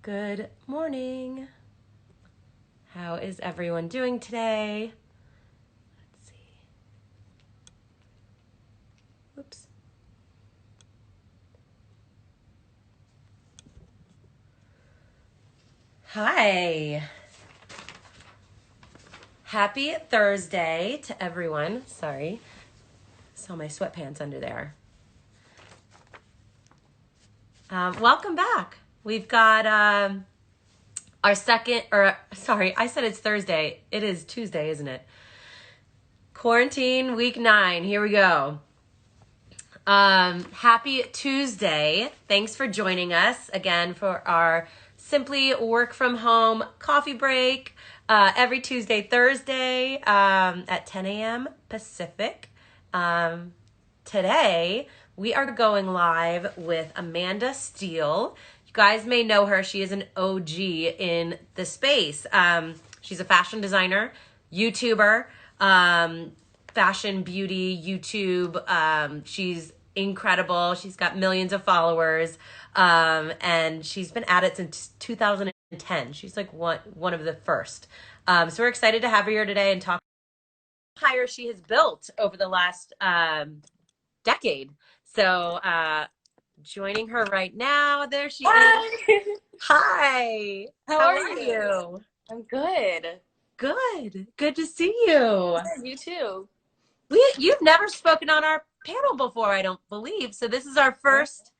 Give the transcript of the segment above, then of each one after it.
Good morning. How is everyone doing today? Let's see. Whoops. Hi. Happy Thursday to everyone. Sorry. Saw my sweatpants under there. Welcome back. We've got our second, or sorry, I said it's Thursday. It is Tuesday, isn't it? Quarantine week 9. Here we go. Happy Tuesday. Thanks for joining us again for our Simply Work From Home coffee break every Tuesday, Thursday at 10 a.m. Pacific. Today, we are going live with Amanda Steele. You guys may know her. She is an OG in the space. She's a fashion designer, YouTuber, fashion beauty YouTube. She's incredible. She's got millions of followers. And she's been at it since 2010. She's like one of the first. So we're excited to have her here today and talk empire she has built over the last decade. So joining her right now. There she is. Hi. Hi. How are you? I'm good. Good. Good to see you. Yeah, you too. You've never spoken on our panel before, I don't believe. So this is our first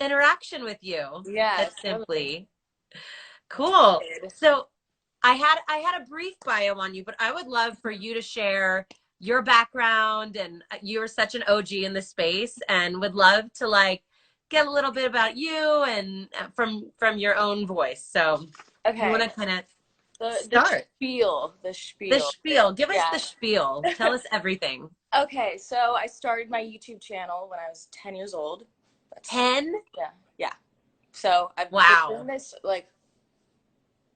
interaction with you Yeah, at totally. Simply. Cool. Good. So I had a brief bio on you, but I would love for you to share your background, and you're such an OG in the space, and would love to like get a little bit about you and from your own voice. So if you want Okay. to kind of The start spiel. The the spiel. spiel. Give us Yeah. the spiel. Tell us everything. Okay, so I started my YouTube channel when I was 10 years old. That's 10? yeah, yeah. So I've been doing Wow. this like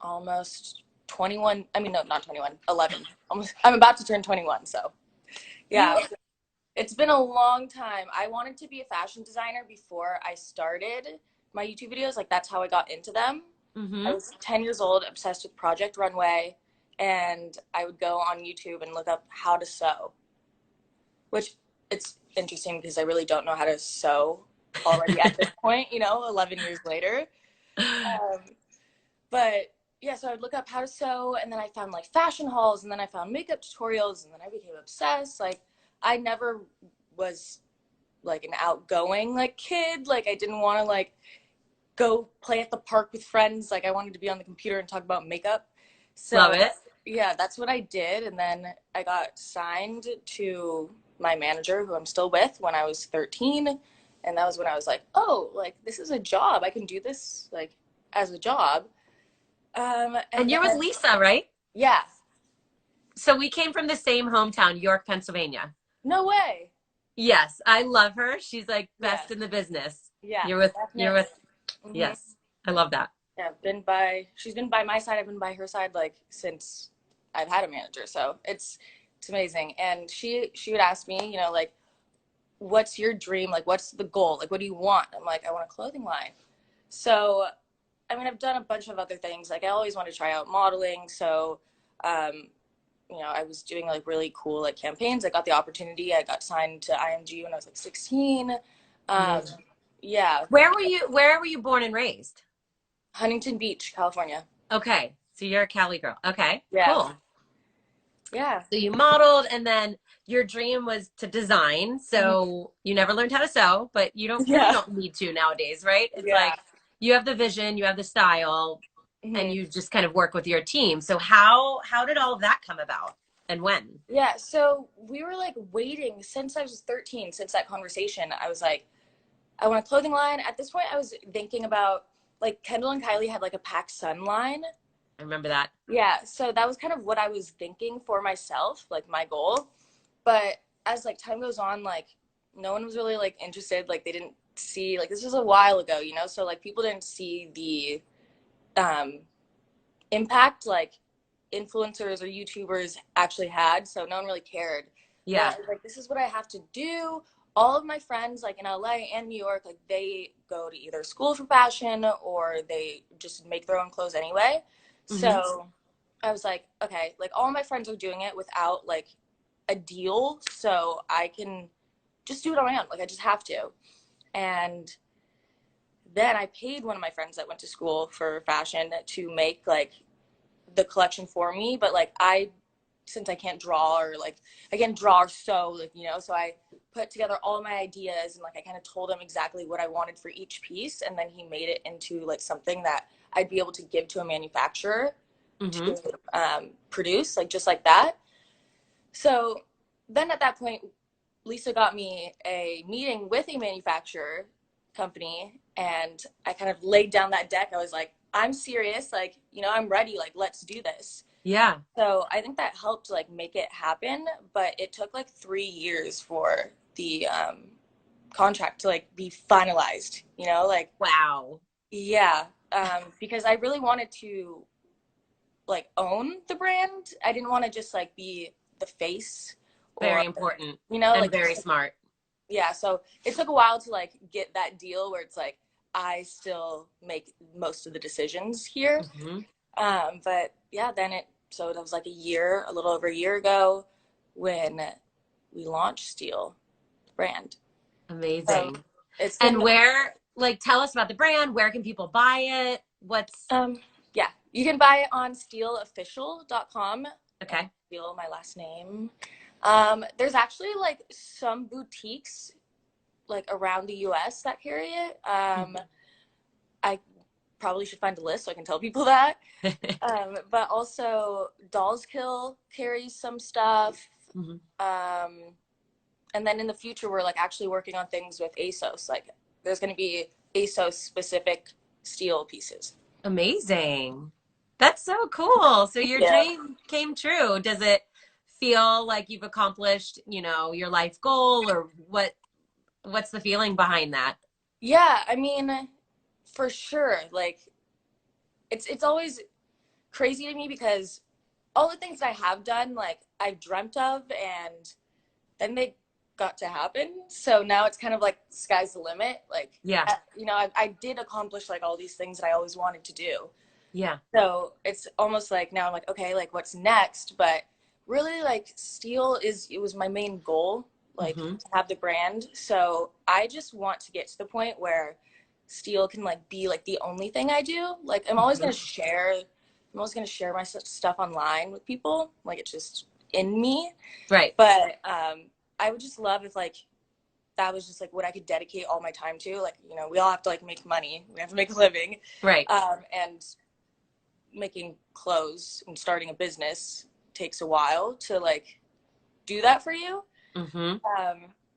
almost 21. I mean, no, not 21, 11. Almost I'm about to turn 21, so You yeah. It's been a long time. I wanted to be a fashion designer before I started my YouTube videos. Like, that's how I got into them. I mm-hmm. was 10 years old, obsessed with Project Runway, and I would go on YouTube and look up how to sew, which it's interesting because I really don't know how to sew already at this point, 11 years later. Um, but yeah, so I would look up how to sew, and then I found like fashion hauls, and then I found makeup tutorials, and then I became obsessed. Like, I never was like an outgoing like kid. Like, I didn't want to like go play at the park with friends. Like, I wanted to be on the computer and talk about makeup. Love So it. yeah, that's what I did. And then I got signed to my manager, who I'm still with, when I was 13. And that was when I was like, oh, like, this is a job. I can do this like as a job. And And you're with then Lisa, right? yeah, So we came from the same hometown, York, Pennsylvania. no way. Yes, I love her. She's like Yeah, best in the business. yeah, You're definitely. with Hmm. yes. I love that. Yeah, she's been by my side. I've been by her side like since I've had a manager. So it's amazing. And she would ask me, like, what's your dream? Like, what's the goal? Like, what do you want? I'm like, I want a clothing line. So, I mean, I've done a bunch of other things. Like, I always wanted to try out modeling. So, um, I was doing like really cool like campaigns. I got the opportunity. I got signed to IMG when I was like 16. Um, Amazing. yeah, Where were you born and raised? Huntington Beach, California. Okay. So you're a Cali girl. Okay, Yeah, cool. yeah, So you modeled and then your dream was to design. mhm, So you never learned how to sew, but you don't really yeah, don't need to nowadays, right? It's yeah. like you have the vision, you have the style, and Mhm. you just kind of work with your team. So how did all of that come about and when? Yeah, so we were like waiting since I was 13, since that conversation. I was like, I want a clothing line. At this point, I was thinking about like Kendall and Kylie had like a Pac Sun line. I remember that. Yeah, so that was kind of what I was thinking for myself, like my goal. But as like time goes on, like no one was really like interested. Like they didn't see like this was a while ago, so like people didn't see the impact like influencers or YouTubers actually had. So no one really cared. And then I Yeah. was like, this is what I have to do, all of my friends like in LA and New York, like they go to either school for fashion or they just make their own clothes anyway. Mm-hmm. So I was like, okay, like all my friends are doing it without like a deal, so I can just do it on my own. Like I just have to. And then I paid one of my friends that went to school for fashion to make like the collection for me, but like I since I can't draw or like I can't draw or sew, like so I put together all my ideas and like I kind of told him exactly what I wanted for each piece, and then he made it into like something that I'd be able to give to a manufacturer Mm-hmm. to produce, like just like that. So then at that point, Lisa got me a meeting with a manufacturer company, and I kind of laid down that deck. I was like, I'm serious, like, I'm ready, like, let's do this. Yeah. So I think that helped like make it happen, but it took like 3 years for the contract to like be finalized, like, Wow. yeah, because I really wanted to like own the brand. I didn't want to just like be the face or Very important and like very just smart. yeah. So it took a while to like get that deal where it's like I still make most of the decisions here. Mm-hmm. But yeah, then so that was like a little over a year ago when we launched Steele brand. So Amazing. it's And been where, like, tell us about the brand. Where can people buy it? What's yeah, you can buy it on steeleofficial.com. okay? Steele, my last name. There's actually like some boutiques like around the US that carry it. I probably should find a list so I can tell people that. But also Dolls Kill carries some stuff. Mm-hmm. Um, and then in the future, we're like actually working on things with ASOS. Like there's going to be ASOS specific steel pieces. Amazing. That's so cool. So your Yeah. dream came true. Does it feel like you've accomplished, your life goal or what's the feeling behind that? Yeah. I mean, for sure. Like it's always crazy to me because all the things I have done, like I've dreamt of, and then they got to happen. So now it's kind of like sky's the limit. Like, Yeah. I did accomplish like all these things that I always wanted to do. Yeah. So it's almost like now I'm like, okay, like what's next? But really, like it was my main goal, like Mm-hmm. to have the brand. So I just want to get to the point where Steele can like be like the only thing I do. Like Mm-hmm. I'm always gonna share my stuff online with people. Like it's just in me. Right. But I would just love if like that was just like what I could dedicate all my time to. Like we all have to like make money. We have to make a living, Right. and making clothes and starting a business takes a while to like do that for you. Mm-hmm.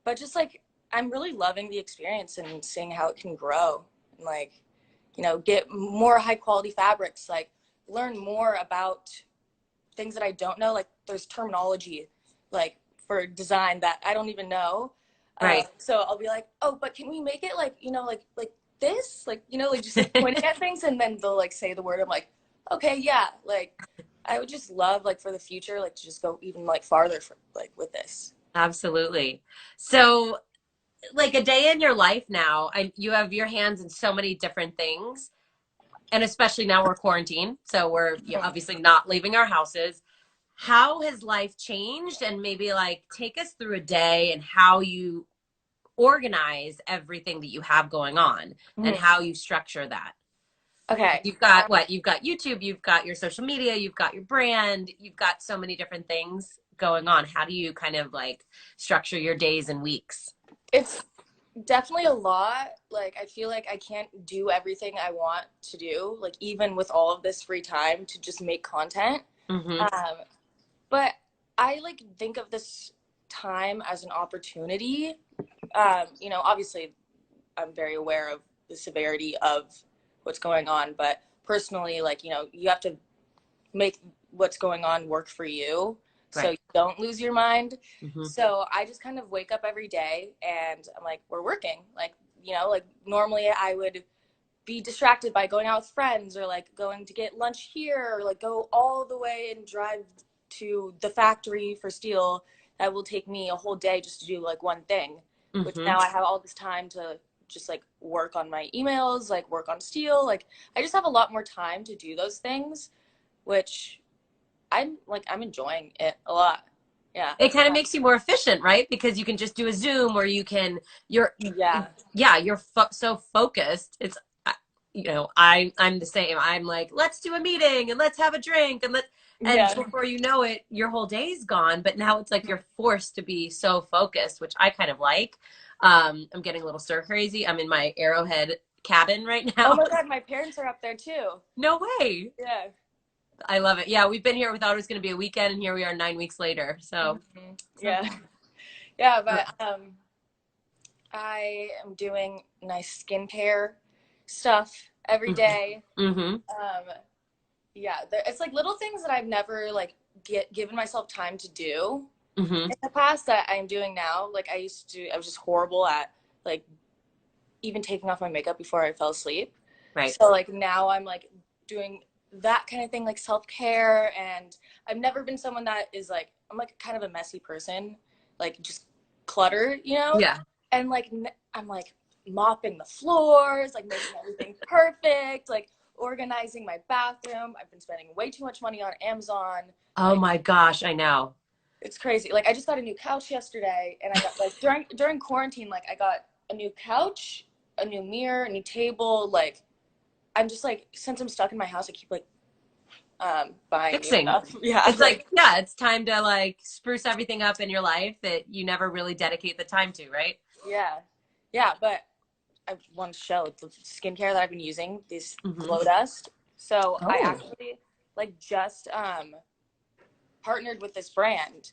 But just like I'm really loving the experience and seeing how it can grow and like get more high quality fabrics, like learn more about things that I don't know. Like there's terminology like for design that I don't even know. Right. So I'll be like, oh, but can we make it like like this, like like just like pointing at things, and then they'll like say the word. I'm like, okay, yeah. Like I would just love like for the future, like to just go even like farther for like with this. Absolutely. So, like a day in your life now, you have your hands in so many different things, and especially now we're quarantined, so we're obviously not leaving our houses. How has life changed? And maybe like take us through a day and how you organize everything that you have going on and Mm-hmm. how you structure that. Okay. You've got what? You've got YouTube, you've got your social media, you've got your brand, you've got so many different things going on. How do you kind of like structure your days and weeks? It's definitely a lot. Like I feel like I can't do everything I want to do, like even with all of this free time to just make content. Mm-hmm. Um, but I like think of this time as an opportunity. Obviously I'm very aware of the severity of what's going on, but personally, like, you have to make what's going on work for you so Right. you don't lose your mind. Mm-hmm. So I just kind of wake up every day and I'm like, we're working. Like, like normally I would be distracted by going out with friends or like going to get lunch here or like go all the way and drive to the factory for steel. That will take me a whole day just to do like one thing. which Mm-hmm. now I have all this time to just like work on my emails, like work on Steele. Like I just have a lot more time to do those things, which I'm enjoying it a lot. Yeah. It kind of makes you more efficient, right? Because you can just do a Zoom, or you're, Yeah. yeah, you're so focused. I'm the same. I'm like, let's do a meeting and let's have a drink and Yeah. before you know it, your whole day's gone. But now it's like you're forced to be so focused, which I kind of like. I'm getting a little stir crazy. I'm in my Arrowhead cabin right Oh now. my God, my parents are up there too. No way. Yeah. I love it. Yeah, we've been here. We thought it was going to be a weekend, and here we are 9 weeks later. So, so Yeah. Yeah, but I am doing nice skincare stuff every day. mm-hmm. Um, yeah, it's like little things that I've never like given myself time to do Mm-hmm. in the past that I'm doing now. Like I was just horrible at like even taking off my makeup before I fell asleep. Right. So like now I'm like doing that kind of thing, like self-care. And I've never been someone that is like, I'm like kind of a messy person, like just clutter, you know? Yeah. And like I'm like mopping the floors, like making everything perfect, like organizing my bathroom. I've been spending way too much money on Amazon. Oh Like my gosh, I know. it's crazy. Like I just got a new couch yesterday, and I got like during quarantine, like I got a new couch, a new mirror, a new table. Like I'm just like, since I'm stuck in my house, I keep like buying new Fixing. stuff. Yeah, It's like, yeah, it's time to like spruce everything up in your life that you never really dedicate the time to, right? yeah, yeah. But I want to show the skincare that I've been using, this Mm-hmm. glow dust. So I Oh. actually like just partnered with this brand,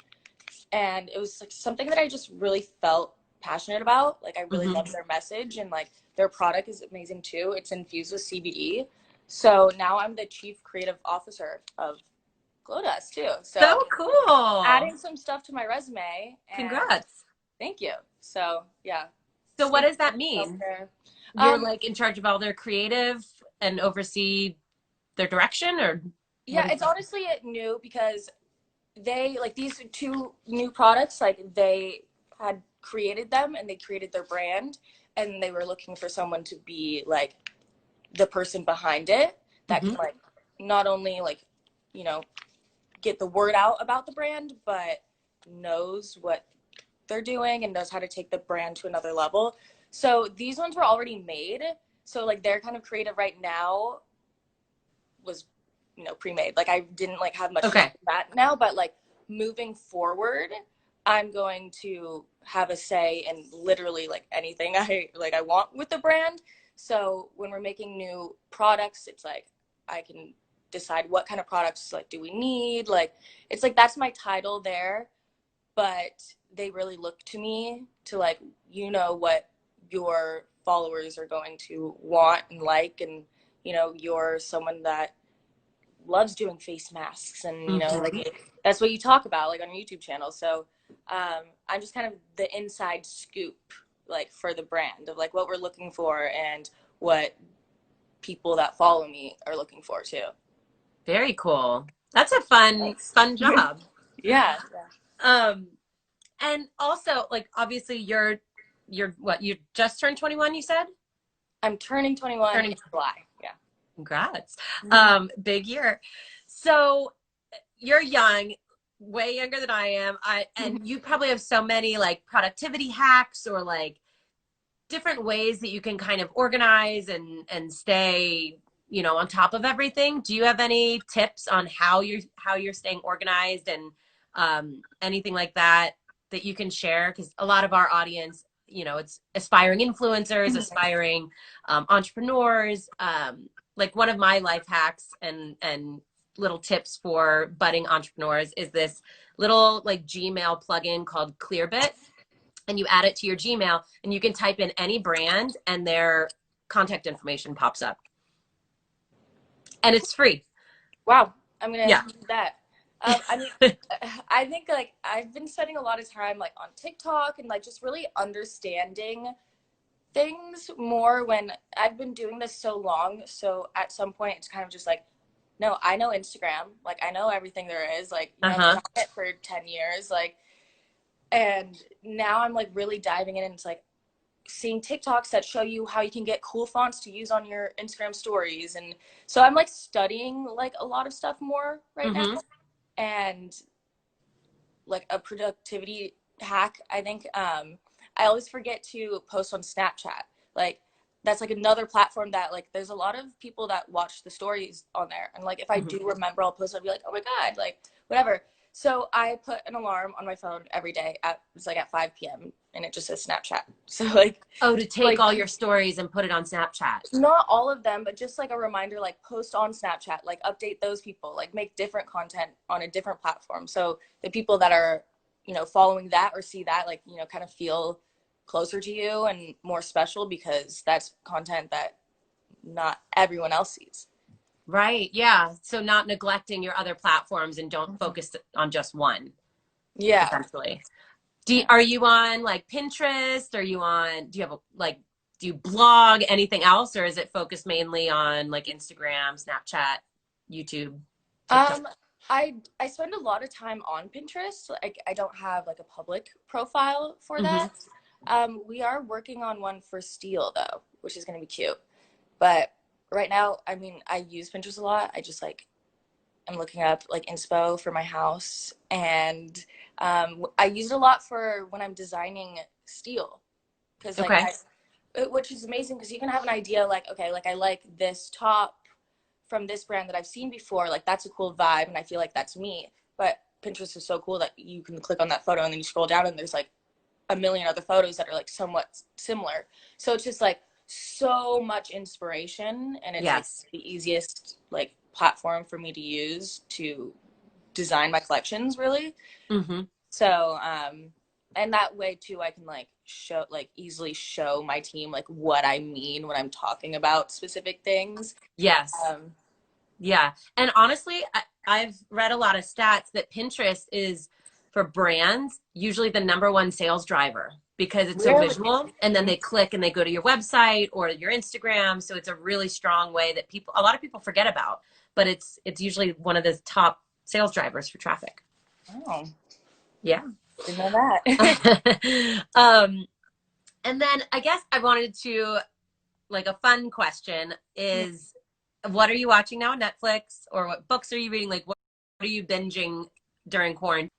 and it was like something that I just really felt passionate about. Like I really Mm-hmm. love their message, and like their product is amazing too. It's infused with CBD. So now I'm the chief creative officer of Glow Dust too. So So cool. adding some stuff to my resume, and Congrats. thank you. So yeah, So what skin does that mean? self-care. You're like in charge of all their creative and oversee their direction, or what Yeah, is it's that? honestly new because they like these two new products, like they had created them and they created their brand, and they were looking for someone to be like the person behind it that Mm-hmm. can like not only like, you know, get the word out about the brand, but knows what they're doing and knows how to take the brand to another level. So these ones were already made. So like their kind of creative right now was, you know, pre-made. Like I didn't like have much to do Okay. with that now, but like moving forward, I'm going to have a say in literally like anything I want with the brand. So when we're making new products, it's like I can decide what kind of products like do we need. Like it's like that's my title there, but they really look to me to like, you know, what your followers are going to want and like, and you know, you're someone that loves doing face masks, and you know, Mm-hmm. like that's what you talk about like on your YouTube channel. So I'm just kind of the inside scoop like for the brand of like what we're looking for and what people that follow me are looking for too. Very cool. That's a Thanks. fun job. Yeah. Um, and also like obviously you're what, you just turned 21, you said? I'm turning 21 in Turning July. Yeah. Congrats. Mm-hmm. Big year. So you're young, way younger than I am. And you probably have so many like productivity hacks or like different ways that you can kind of organize and stay, on top of everything. Do you have any tips on how you're staying organized and anything like that that you can share? Because a lot of our audience, it's aspiring influencers, aspiring entrepreneurs. Like one of my life hacks and little tips for budding entrepreneurs is this little like Gmail plugin called Clearbit, and you add it to your Gmail and you can type in any brand and their contact information pops up. And it's free. Wow, I'm gonna Yeah. do that. I mean, I think like I've been spending a lot of time like on TikTok and like just really understanding things more when I've been doing this so long. So at some point, it's kind of just like, no, I know Instagram. Like I know everything there is. Like you know, I've been Uh-huh. on it for 10 years. Like And now I'm like really diving in, and it's like seeing TikToks that show you how you can get cool fonts to use on your Instagram stories. And so I'm like studying like a lot of stuff more right now. Mm-hmm. And like a productivity hack, I think, I always forget to post on Snapchat. Like that's like another platform that like there's a lot of people that watch the stories on there, and like if I Mm-hmm. do remember, I'll post, I'll be like, oh my god, like whatever. So I put an alarm on my phone every day at it's like at 5 p.m. and it just says Snapchat. So Oh, to take like all your stories and put it on Snapchat. not all of them, but just like a reminder, like post on Snapchat, like update those people, like make different content on a different platform. So the people that are, you know, following that or see that, like, you know, kind of feel closer to you and more special because that's content that not everyone else sees. Right. Yeah. So not neglecting your other platforms and don't Mhm. focus on just one, Yeah. essentially. Yeah. Are you on like Pinterest? Are you on, do you have a, like, do you blog anything else, or is it focused mainly on like Instagram, Snapchat, YouTube, TikTok? Um, I spend a lot of time on Pinterest. Like I don't have like a public profile for Mm-hmm. that. We are working on one for Steele though, which is gonna be cute. But right now, I mean, I use Pinterest a lot. I just like I'm looking up like inspo for my house, and I use it a lot for when I'm designing steel, because like Okay. which is amazing because you can have an idea like, okay, like I like this top from this brand that I've seen before, like that's a cool vibe, and I feel like that's me. But Pinterest is so cool that you can click on that photo and then you scroll down and there's like a million other photos that are like somewhat similar. So it's just like so much inspiration, and it's like Yes. the easiest like platform for me to use to design my collections really. Mm-hmm. So and that way too I can like show like easily show my team like what I mean when I'm talking about specific things. Yes. Um Yeah. And honestly, I've read a lot of stats that Pinterest is for brands usually the number one sales driver because it's so really visual, and then they click and they go to your website or your Instagram. So it's a really strong way that a lot of people forget about, but it's usually one of the top sales drivers for traffic. oh, Yeah. didn't know that. um, and then I guess I wanted to, like, a fun question is, what are you watching now on Netflix, or what books are you reading? Like, what are you binging during quarantine?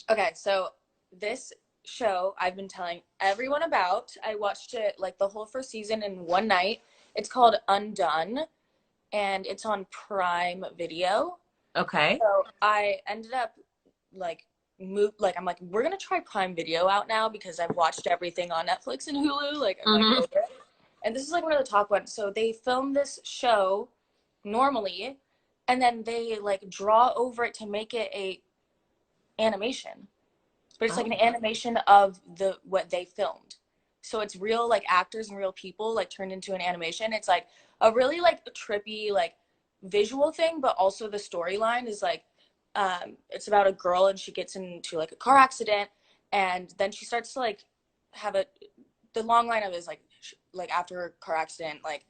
Okay, so this show I've been telling everyone about. I watched it like the whole first season in one night. It's called Undone, and it's on Prime Video. Okay. So I ended up like like I'm like we're gonna try Prime Video out now because I've watched everything on Netflix and Hulu. Like I'm like Mm-hmm. over it. And this is like one of the top ones. So they film this show normally, and then they like draw over it to make it a animation, but it's like an Oh, animation of the what they filmed. So it's real like actors and real people like turned into an animation. It's like a really like trippy like visual thing, but also the storyline is like it's about a girl and she gets into like a car accident, and then she starts to like have a the long line of it is like after her car accident like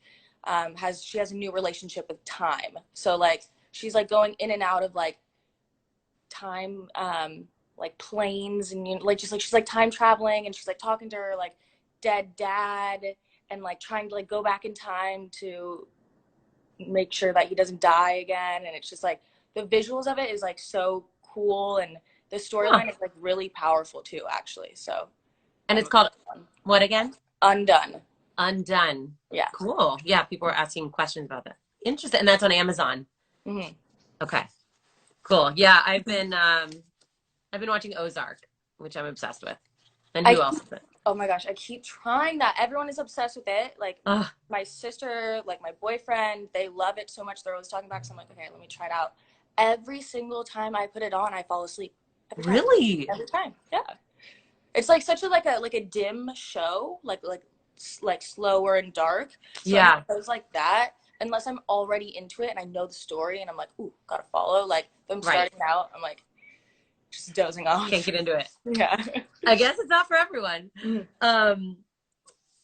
has a new relationship with time. So like she's like going in and out of like time like planes, and you know, like just like she's like time traveling, and she's like talking to her like dead dad, and like trying to like go back in time to make sure that he doesn't die again. And it's just like the visuals of it is like so cool, and the huh. storyline is like really powerful too actually. So And it's I'm called what again? Undone. Undone. Yeah. Cool. Yeah, people were asking questions about that. Interesting. And that's on Amazon. Mm-hmm. Okay. Cool. Yeah, I've been watching Ozark, which I'm obsessed with. And I who else is it? Oh my gosh, I keep trying that. Everyone is obsessed with it. Like Oh, my sister, like my boyfriend, they love it so much. They're always talking about it. So I'm like, okay, let me try it out. Every single time I put it on, I fall asleep. Every time. really? Every time. Yeah. It's like such a like a dim show, like slower and dark. So any Yeah. shows like that, unless I'm already into it and I know the story and I'm like, ooh, gotta follow. Like if I'm Right. starting out, I'm like just dozing Can't off. get into it. Yeah. I guess it's not for everyone. Mhm. Um,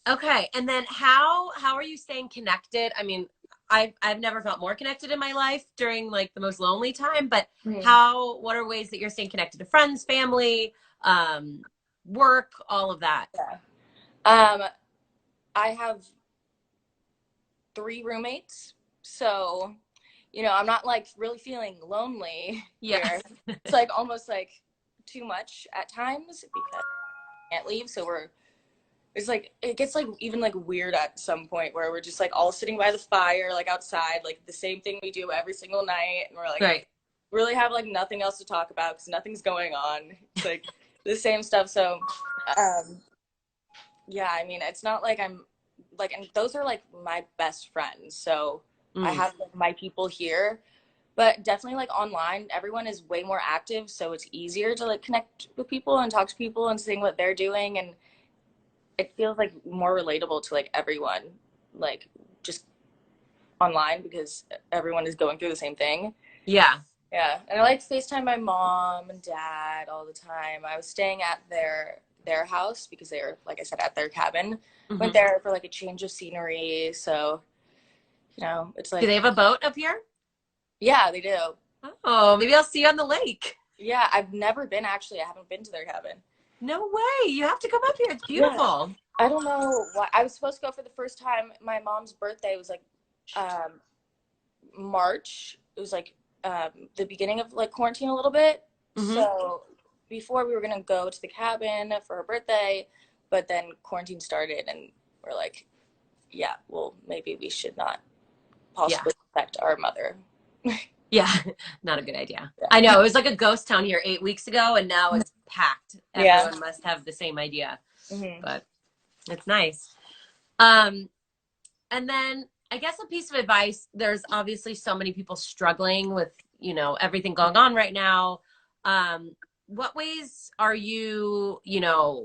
okay. And then how are you staying connected? I mean, I've never felt more connected in my life during like the most lonely time, but Mhm. what are ways that you're staying connected to friends, family? Um, work, all of that? Yeah. Um, I have 3 roommates, so I'm not like really feeling lonely Yeah. here. It's like almost like too much at times because I can't leave. So it's like it gets like even like weird at some point where we're just like all sitting by the fire, like outside, like the same thing we do every single night, and we're like Right. really have like nothing else to talk about because nothing's going on. It's like the same stuff. So, um, yeah, I mean, it's not like I'm like, and those are like my best friends. So I Mm. have like my people here, but definitely like online, everyone is way more active. So it's easier to like connect with people and talk to people and seeing what they're doing. And it feels like more relatable to like everyone, like just online because everyone is going through the same thing. Yeah. Yeah, and I like FaceTime my mom and dad all the time. I was staying at their house because they were, like I said, at their cabin. Went Hmm. there for like a change of scenery, so it's Do they like, have a boat up here? yeah, they do. Oh, maybe I'll see you on the lake. Yeah, I've never been actually. I haven't been to their cabin. No way. You have to come up here. It's Yeah, beautiful. I don't know why. I was supposed to go for the first time. My mom's birthday was like um March. It was like the beginning of like quarantine a little bit. Hmm. So before we were gonna go to the cabin for her birthday, but then quarantine started and we're like, yeah, well maybe we should not Yeah. possibly affect our mother. Yeah. Not a good idea. Yeah. I know. It was like a ghost town here 8 weeks ago, and now it's packed. Yeah. Everyone must have the same idea, Hmm. but it's nice. Um, and then I guess a piece of advice, there's obviously so many people struggling with, everything going on right now. What ways are you,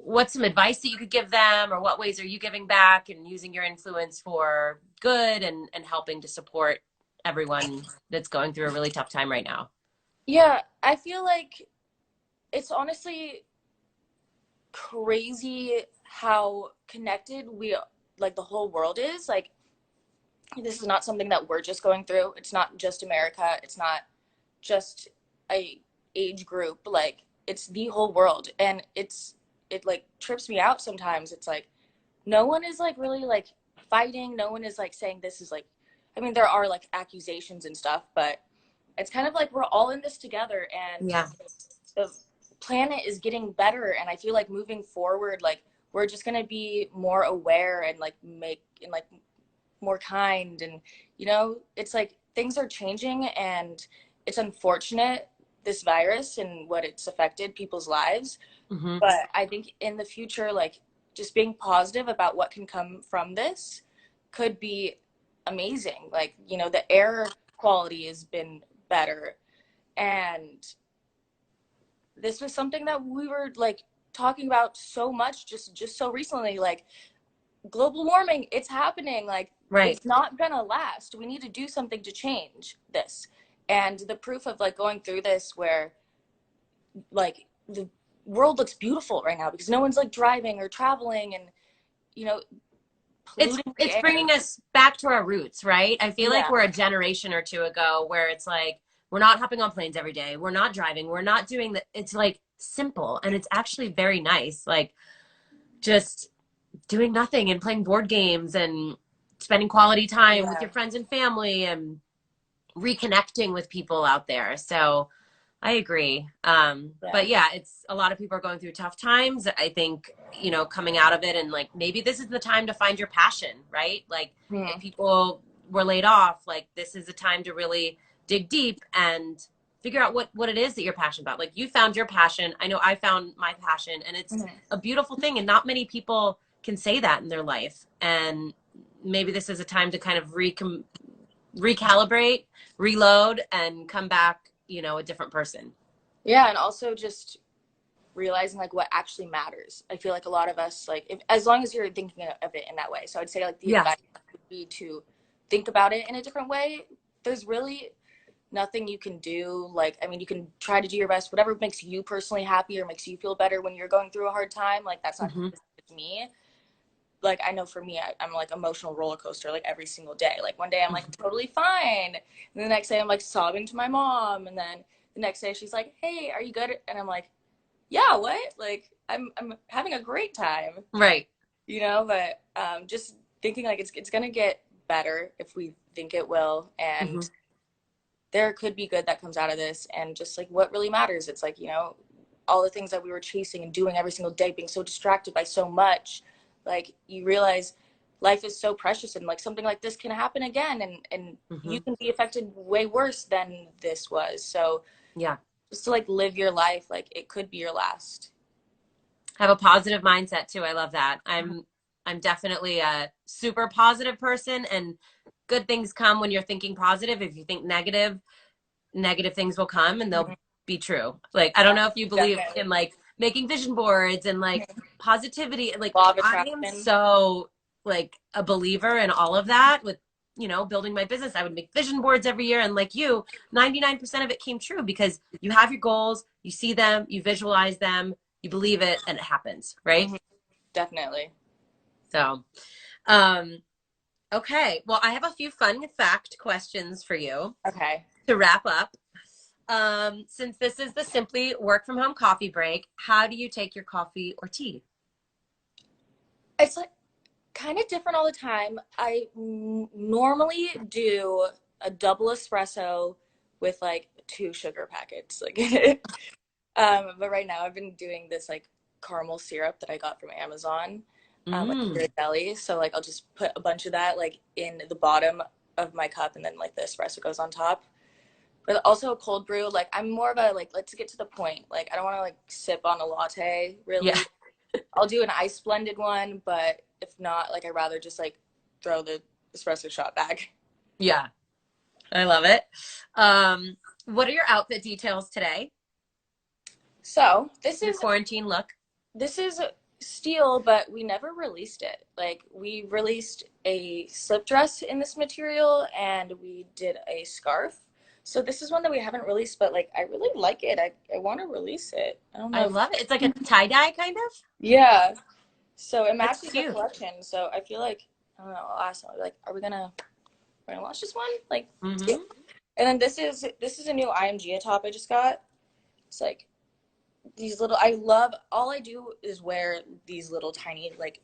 what's some advice that you could give them, or what ways are you giving back and using your influence for good and helping to support everyone that's going through a really tough time right now? Yeah, I feel like it's honestly crazy how connected we like the whole world is. Like this is not something that we're just going through. It's not just America. It's not just a age group. Like it's the whole world, and it like trips me out sometimes. It's like no one is like really like fighting. No one is like saying this is like. I mean, there are like accusations and stuff, but it's kind of like we're all in this together, and Yeah. the planet is getting better. And I feel like moving forward, like we're just gonna be more aware and like make and like more kind, and it's like things are changing, and it's unfortunate, this virus and what it's affected people's lives. Hmm. But I think in the future, like just being positive about what can come from this could be amazing. Like the air quality has been better, and this was something that we were like talking about so much just so recently, like global warming, it's happening. Like Right. it's not gonna last. We need to do something to change this. And the proof of like going through this where like the world looks beautiful right now because no one's like driving or traveling and you know it's polluting the it's air. bringing us back to our roots, right? I feel like Yeah. we're a generation or two ago where it's like we're not hopping on planes every day, we're not driving, we're not doing the, it's like simple and it's actually very nice, like just doing nothing and playing board games and spending quality time with Yeah. your friends and family and reconnecting with people out there. So I agree. Yeah. But yeah, it's a lot of people are going through tough times. I think, coming out of it and like maybe this is the time to find your passion, right? Like if Hmm. people were laid off, like this is a time to really dig deep and figure out what it is that you're passionate about. Like you found your passion. I know I found my passion and it's Hmm. a beautiful thing and not many people can say that in their life. And maybe this is a time to kind of recalibrate, reload, and come back, a different person. Yeah, and also just realizing like what actually matters. I feel like a lot of us like if, as long as you're thinking of it in that way. So I'd say like the Yeah. advice would be to think about it in a different way. There's really nothing you can do. Like I mean, you can try to do your best, whatever makes you personally happy or makes you feel better when you're going through a hard time. Like that's not Hmm. me. Like I know for me, I'm like emotional roller coaster like every single day. Like one day I'm like totally fine, and the next day I'm like sobbing to my mom, and then the next day she's like, "Hey, are you good?" And I'm like, "Yeah, what?" Like I'm having a great time, Right. you know, but just thinking like it's gonna get better if we think it will, Hmm. and there could be good that comes out of this, and just like what really matters, it's like, you know, all the things that we were chasing and doing every single day, being so distracted by so much, like you realize life is so precious, and like something like this can happen again, and Hmm. you can be affected way worse than this was. So Yeah. just to like live your life like it could be your last. Have a positive mindset too. I love that. I'm definitely a super positive person, and good things come when you're thinking positive. If you think negative, negative things will come and they'll Mhm. be true. Like, I don't know if you believe Definitely. in like making vision boards and like positivity. Like, Law of I am attraction. so like a believer in all of that with, building my business. I would make vision boards every year. And like you, 99% of it came true because you have your goals, you see them, you visualize them, you believe it, and it happens. Right. Mhm. Definitely. So, um, okay. Well, I have a few fun fact questions for you Okay. to wrap up. Since this is the Simply Work from Home coffee break, how do you take your coffee or tea? It's like kind of different all the time. I normally do a double espresso with like two sugar packets. Like, but right now I've been doing this like caramel syrup that I got from Amazon, like Mm. Pure Jelly. So like I'll just put a bunch of that like in the bottom of my cup, and then like the espresso goes on top. But also a cold brew. Like I'm more of a like let's get to the point. Like I don't want to like sip on a latte Yeah. really. I'll do an ice blended one, but if not, like I'd rather just like throw the espresso shot back. Yeah. I love it. What are your outfit details today? So Your quarantine look? this is steel, but we never released it. Like we released a slip dress in this material, and we did a scarf. So this is one that we haven't released, but like I really like it. I want to release it. I don't I know if love it. It's like a tie-dye kind of. yeah. So it That's matches the cute. collection. So I feel like I don't know. I'll ask them like, are we gonna launch this one? Like, yeah. Mm-hmm. And then this is a new IMG top I just got. It's like these little. I love. All I do is wear these little tiny like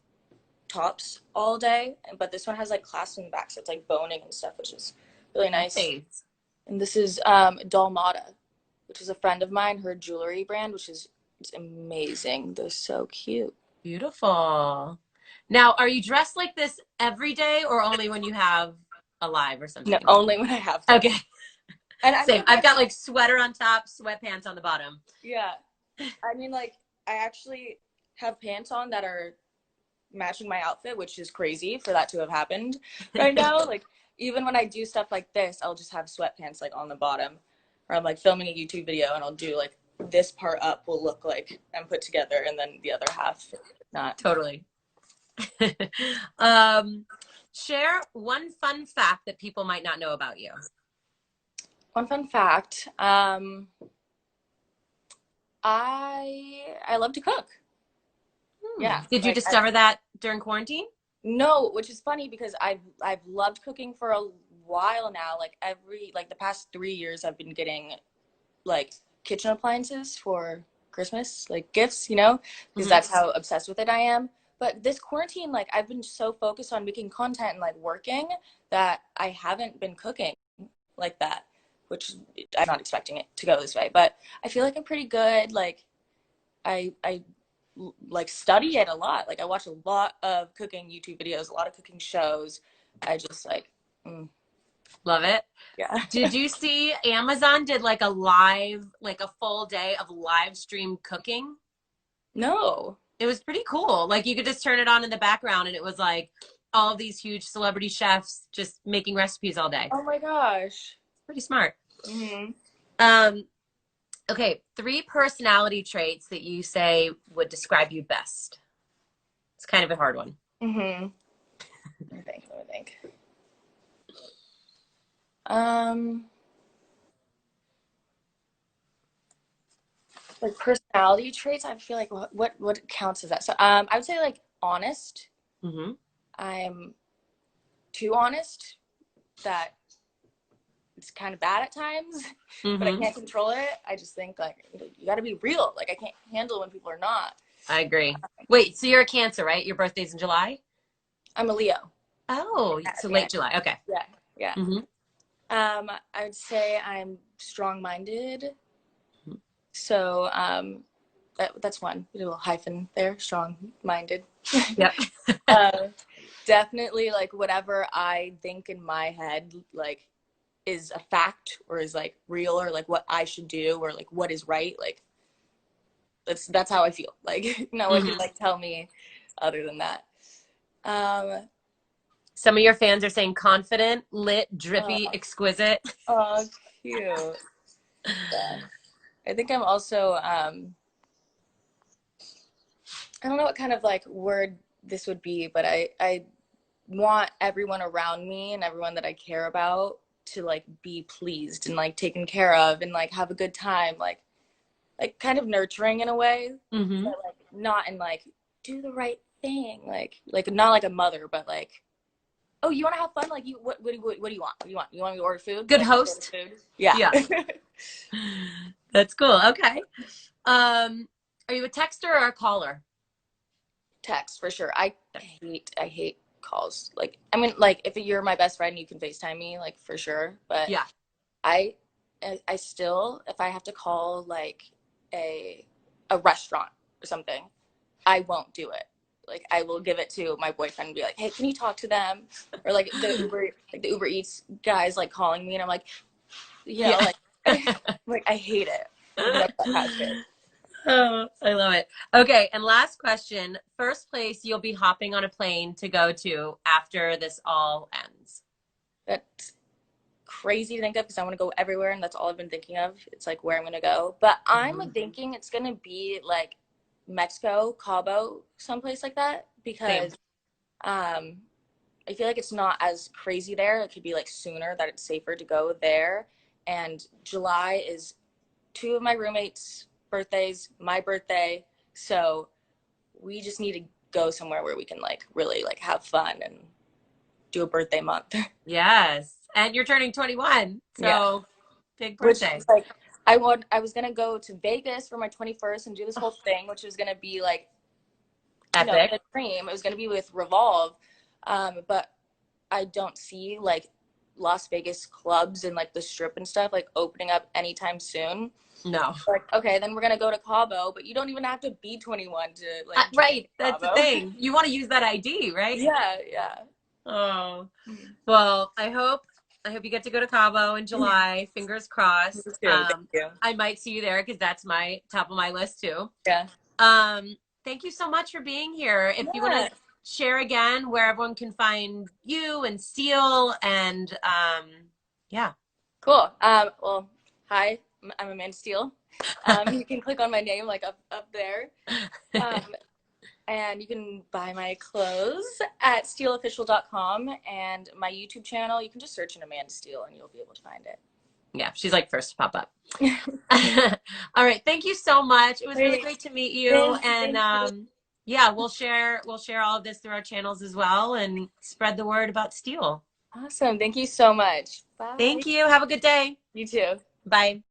tops all day. But this one has like clasps in the back, so it's like boning and stuff, which is really nice. Nice. And this is Dalmata, which is a friend of mine. Her jewelry brand, which is it's amazing. They're so cute. Beautiful. Now, are you dressed like this every day or only when you have a live or No, something? only when I have to. Okay. And I Same. mean, I've got like sweater on top, sweatpants on the bottom. yeah. I mean, like, I actually have pants on that are matching my outfit, which is crazy for that to have happened right now. Like, even when I do stuff like this, I'll just have sweatpants like on the bottom, or I'm like filming a YouTube video and I'll do like this part up will look like I'm put together, and then the other half not. Totally. um, Share one fun fact that people might not know about you. One fun fact: I love to cook. Hmm. Yeah, Did you like discover that during quarantine? no, which is funny because I've loved cooking for a while now. Like like the past 3 years, I've been getting like kitchen appliances for Christmas, like gifts, you know, because Hmm. that's how obsessed with it I am. But this quarantine, like I've been so focused on making content and like working that I haven't been cooking like that, which I'm not expecting it to go this way. But I feel like I'm pretty good. Like I like study it a lot. Like I watch a lot of cooking YouTube videos, a lot of cooking shows. I just like, mm, Love it. yeah. Did you see Amazon did like a live, like a full day of live stream cooking? No. It was pretty cool. Like you could just turn it on in the background and it was like all these huge celebrity chefs just making recipes all day. Oh my gosh. Pretty smart. Hmm. Um, okay, three personality traits that you say would describe you best. It's kind of a hard one. Hmm. Let me think. Let me think. Um, like personality traits. I feel like what counts as that? So, I would say like honest. Mm-hmm. I'm too honest that it's kind of bad at times, but I Mm-hmm. can't control it. I just think like you got to be real. Like I can't handle when people are not. I agree. Wait, so you're a Cancer, right? Your birthday's in July? I'm a Leo. Oh, At so the late end. July. Okay. Yeah, yeah. Hmm. I would say I'm strong-minded. So that's one. A little hyphen there, strong-minded. Yep. uh, Definitely, like whatever I think in my head, like is a fact or is like real or like what I should do or like what is right. Like that's how I feel. Like no one can Hmm. like tell me other than that. Um, Some of your fans are saying confident, lit, uh, drippy, exquisite. oh, cute. Yeah. I think I'm also I don't know what kind of like word this would be, but I want everyone around me and everyone that I care about to like be pleased and like taken care of and like have a good time, like kind of nurturing in a way, Hmm. but like not in like do the right thing, like not like a mother, but like oh you want to have fun, like you what do you want? What do you want? You want me to order food? Good Like let's order host. food. Yeah. Yeah. That's cool. Okay. Are you a texter or a caller? Text for sure. I hate calls. Like I mean, like if you're my best friend, you can FaceTime me, like for sure. But Yeah. I I still if I have to call like a a restaurant or something, I won't do it. Like I will give it to my boyfriend and be like, "Hey, can you talk to them?" Or like the Uber Eats guys like calling me, and I'm like, Yeah. like like I hate it whenever that happens. Oh, I love it. Okay, and last question. First place you'll be hopping on a plane to go to after this all ends. That's crazy to think of because I want to go everywhere, and that's all I've been thinking of. It's like where I'm gonna go, but I'm Mhm. thinking it's gonna be like Mexico, Cabo, someplace like that Same. because um, I feel like it's not as crazy there. It could be like sooner that it's safer to go there. And July is two of my roommates' birthdays, my birthday, so we just need to go somewhere where we can like really like have fun and do a birthday month. Yes. And you're turning 21. Yeah. So big Which birthday. is like I was gonna go to Vegas for my 21st and do this whole thing, which was gonna be like, Epic. the dream. It was gonna be with Revolve, but I don't see like Las Vegas clubs and like the strip and stuff like opening up anytime soon. No. Like, okay, then we're gonna go to Cabo, but you don't even have to be 21 to like drink Right. in That's the Cabo. thing. You want to use that ID, right? Yeah, yeah. Oh. Well, I hope you get to go to Cabo in July. Fingers Me crossed. too. Thank you. I might see you there because that's my top of my list too. Yeah. Thank you so much for being here. If you want to Yeah. share again where everyone can find you and Steele and yeah. Cool. Well, hi, I'm Amanda Steele. You can click on my name like up there. Um, and you can buy my clothes at steeleofficial.com and my YouTube channel. You can just search in Amanda Steele and you'll be able to find Yeah, she's like first to pop up. it. All right, thank you so much. It was really Great. great to meet you and Thank you. yeah, we'll share all of this through our channels as well and spread the word about Steele. Awesome. Thank you so much. Bye. Thank you. Have a good day. You too. Bye.